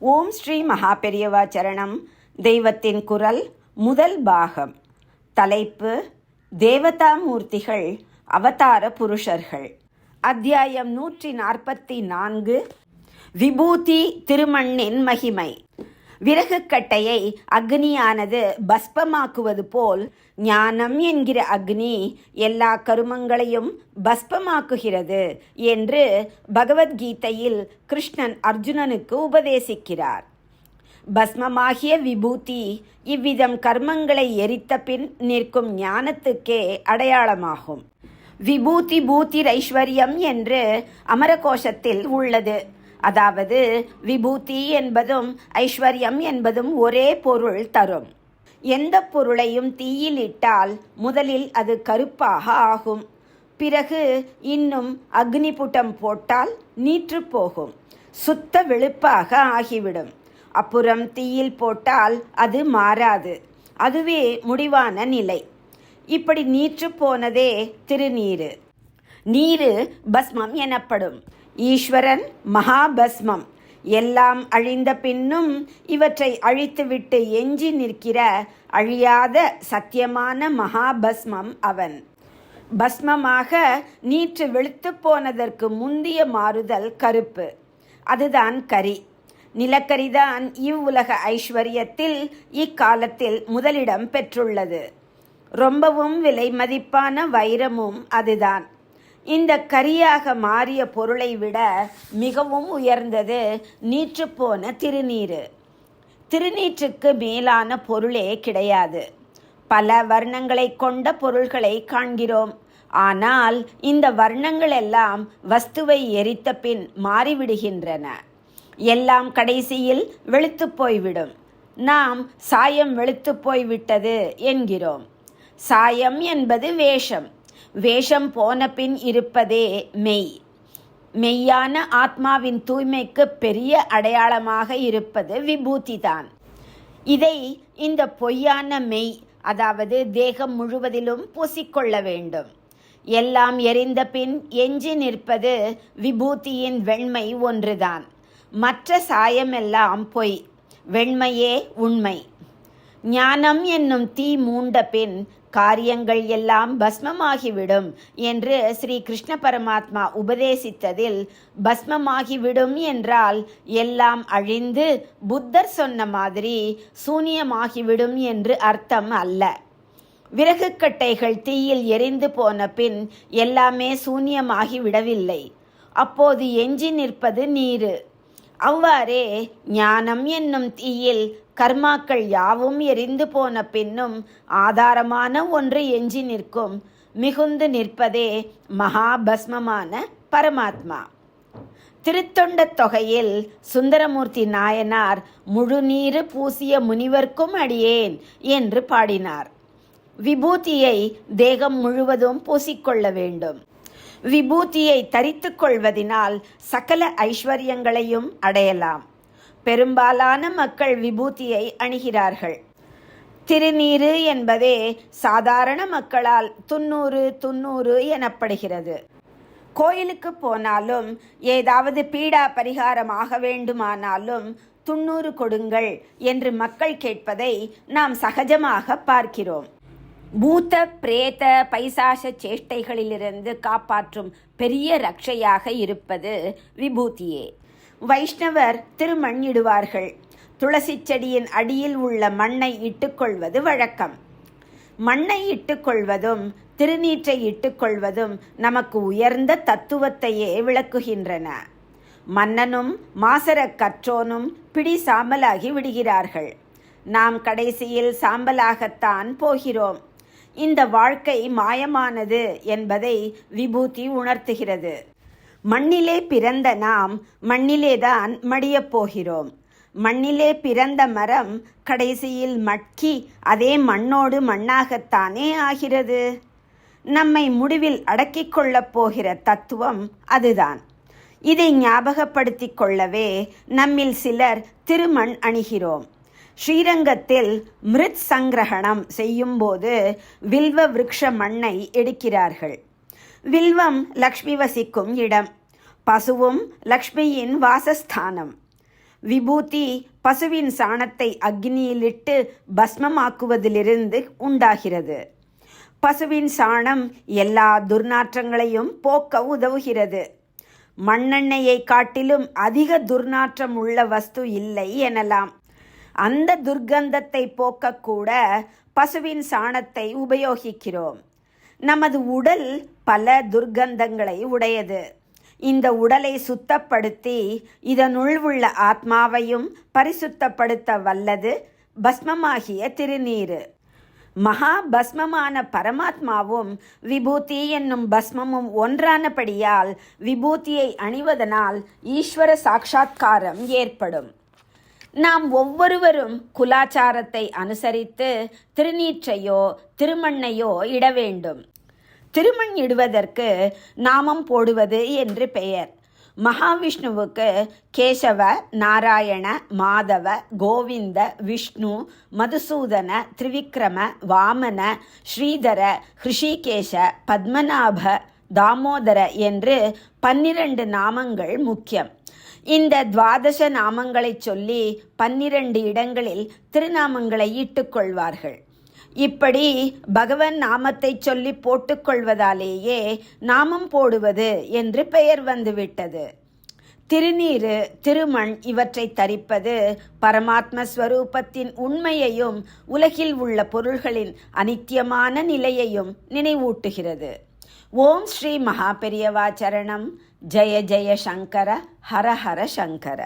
ஓம் ஸ்ரீ மகாபெரியவா சரணம். தெய்வத்தின் குரல் முதல் பாகம். தலைப்பு தேவதாமூர்த்திகள் அவதார புருஷர்கள். அத்தியாயம் 144. விபூதி திருமண்ணின் மகிமை. விறகுக்கட்டையை அக்னியானது பஸ்பமாக்குவது போல் ஞானம் என்கிற அக்னி எல்லா கருமங்களையும் பஸ்பமாக்குகிறது என்று பகவத்கீதையில் கிருஷ்ணன் அர்ஜுனனுக்கு உபதேசிக்கிறார். பஸ்மமாகிய விபூதி இவ்விதம் கர்மங்களை எரித்த பின் நிற்கும் ஞானத்துக்கே அடையாளமாகும். விபூதி பூதி ஐஸ்வர்யம் என்று அமரகோஷத்தில் உள்ளது. அதாவது விபூதி என்பதும் ஐஸ்வர்யம் என்பதும் ஒரே பொருள் தரும். எந்த பொருளையும் தீயில் இட்டால் முதலில் அது கருப்பாக ஆகும். பிறகு இன்னும் அக்னிபுட்டம் போட்டால் நீற்று போகும், சுத்த வெளுப்பாக ஆகிவிடும். அப்புறம் தீயில் போட்டால் அது மாறாது, அதுவே முடிவான நிலை. இப்படி நீற்று போனதே திருநீரு. நீரு பஸ்மம் எனப்படும். ஈஸ்வரன் மகாபஸ்மம். எல்லாம் அழிந்த பின்னும் இவற்றை அழித்துவிட்டு எஞ்சி நிற்கிற அழியாத சத்தியமான மகாபஸ்மம் அவன். பஸ்மமாக நீற்று வெளுத்து போனதற்கு முந்திய மாறுதல் கருப்பு, அதுதான் கரி. நிலக்கரிதான் இவ்வுலக ஐஸ்வர்யத்தில் இக்காலத்தில் முதலிடம் பெற்றுள்ளது. ரொம்பவும் விலை மதிப்பான வைரமும் அதுதான். இந்த கரியாக மாறிய பொருளை விட மிகவும் உயர்ந்தது நீற்றுப்போன திருநீரு. திருநீற்றுக்கு மேலான பொருளே கிடையாது. பல வர்ணங்களை கொண்ட பொருள்களை காண்கிறோம். ஆனால் இந்த வர்ணங்கள் எல்லாம் வஸ்துவை எரித்த பின் மாறிவிடுகின்றன. எல்லாம் கடைசியில் வெளுத்து போய்விடும். நாம் சாயம் வெளுத்து போய்விட்டது என்கிறோம். சாயம் என்பது வேஷம். வேஷம் போன பின் இருப்பதே மெய். மெய்யான ஆத்மாவின் தூய்மைக்கு பெரிய அடையாளமாக இருப்பது விபூதி தான். இதை இந்த பொய்யான மெய், அதாவது தேகம் முழுவதிலும் பூசிக்கொள்ள வேண்டும். எல்லாம் எரிந்த பின் எஞ்சி நிற்பது விபூதியின் வெண்மை ஒன்றுதான். மற்ற சாயமெல்லாம் பொய், வெண்மையே உண்மை. ஞானம் என்னும் தீ மூண்ட பின் காரியங்கள் எல்லாம் பஸ்மமாகிவிடும் என்று ஸ்ரீ கிருஷ்ண பரமாத்மா உபதேசித்ததில் பஸ்மமாகிவிடும் என்றால் எல்லாம் அழிந்து புத்தர் சொன்ன மாதிரி சூனியமாகிவிடும் என்று அர்த்தம் அல்ல. விறகுக்கட்டைகள் தீயில் எரிந்து போன பின் எல்லாமே சூனியமாகிவிடவில்லை. அப்போது எஞ்சி நிற்பது நீரு. அவ்வாறே ஞானம் என்னும் தீயில் கர்மாக்கள் யாவும் எரிந்து போன பின்னும் ஆதாரமான ஒன்று எஞ்சி நிற்கும். மிகுந்து நிற்பதே மகாபஸ்மமான பரமாத்மா. திருத்தொண்ட தொகையில் சுந்தரமூர்த்தி நாயனார் முழுநீரு பூசிய முனிவர்க்கும் அடியேன் என்று பாடினார். விபூதியை தேகம் முழுவதும் பூசிக்கொள்ள வேண்டும். விபூதியை தரித்து கொள்வதினால் சகல ஐஸ்வர்யங்களையும் அடையலாம். பெரும்பாலான மக்கள் விபூதியை அணிகிறார்கள். திருநீரு என்பதே சாதாரண மக்களால் துன்னூறு எனப்படுகிறது. கோயிலுக்கு போனாலும் ஏதாவது பீடா பரிகாரமாக வேண்டுமானாலும் 90 கொடுங்கள் என்று மக்கள் கேட்பதை நாம் சகஜமாக பார்க்கிறோம். பூத பிரேத பைசாச சேஷ்டைகளிலிருந்து காப்பாற்றும் பெரிய ரட்சையாக இருப்பது விபூதியே. வைஷ்ணவர் திருமண் இடுவார்கள். துளசி செடியின் அடியில் உள்ள மண்ணை இட்டுக்கொள்வது வழக்கம். மண்ணை இட்டுக்கொள்வதும் திருநீற்றை இட்டுக்கொள்வதும் நமக்கு உயர்ந்த தத்துவத்தையே விளக்குகின்றன. மன்னனும் மாசர கற்றோனும் பிடி சாம்பலாகி விடுகிறார்கள். நாம் கடைசியில் சாம்பலாகத்தான் போகிறோம். இந்த வாழ்க்கை மாயமானது என்பதை விபூதி உணர்த்துகிறது. மண்ணிலே பிறந்த நாம் மண்ணிலேதான் மடியப் போகிறோம். மண்ணிலே பிறந்த மரம் கடைசியில் மட்கி அதே மண்ணோடு மண்ணாகத்தானே ஆகிறது. நம்மை முடிவில் அடக்கிக் கொள்ளப் போகிற தத்துவம் அதுதான். இதை ஞாபகப்படுத்திக் கொள்ளவே நம்மில் சிலர் திருமண் அணிகிறோம். ஸ்ரீரங்கத்தில் மிருத் சங்கிரகணம் செய்யும்போது வில்வ விருட்ச மண்ணை எடுக்கிறார்கள். வில்வம் லக்ஷ்மி வசிக்கும் இடம். பசுவும் லக்ஷ்மியின் வாசஸ்தானம். விபூதி பசுவின் சாணத்தை அக்னியிலிட்டு பஸ்மமாக்குவதிலிருந்து உண்டாகிறது. பசுவின் சாணம் எல்லா துர்நாற்றங்களையும் போக்க உதவுகிறது. மண்ணெண்ணெயை காட்டிலும் அதிக துர்நாற்றம் உள்ள வஸ்து இல்லை எனலாம். அந்த துர்க்கந்தத்தை போக்கக்கூட பசுவின் சாணத்தை உபயோகிக்கிறோம். நமது உடல் பல துர்க்கந்தங்களை உடையது. இந்த உடலை சுத்தப்படுத்தி இதனுள் உள்ள ஆத்மாவையும் பரிசுத்தப்படுத்த வல்லது பஸ்மமாகிய திருநீரு. மகா பஸ்மமான பரமாத்மாவும் விபூதி என்னும் பஸ்மமும் ஒன்றானபடியால் விபூதியை அணிவதனால் ஈஸ்வர சாட்சா்காரம் ஏற்படும். நாம் ஒவ்வொருவரும் குலாச்சாரத்தை அனுசரித்து திருநீற்றையோ திருமண்ணையோ இட வேண்டும். திருமண் இடுவதற்கு நாமம் போடுவது என்று பெயர். மகாவிஷ்ணுவுக்கு கேசவ, நாராயண, மாதவ, கோவிந்த, விஷ்ணு, மதுசூதன, திரிவிக்ரம, வாமன, ஸ்ரீதர, ஹிருஷிகேஷ, பத்மநாப, தாமோதர என்று 12 நாமங்கள் முக்கியம். இந்த 12 நாமங்களை சொல்லி 12 இடங்களில் திருநாமங்களை இட்டுக்கொள்வார்கள். இப்படி பகவன் நாமத்தை சொல்லி போட்டுக்கொள்வதாலேயே நாமம் போடுவது என்று பெயர் வந்துவிட்டது. திருநீரு, திருமண் இவற்றை தரிப்பது பரமாத்ம ஸ்வரூபத்தின் உண்மையையும் உலகில் உள்ள பொருள்களின் அனித்தியமான நிலையையும் நினைவூட்டுகிறது. ஓம் ஸ்ரீ மகா பெரியவா சரணம். ஜெய ஜெய சங்கர, ஹர ஹர சங்கர.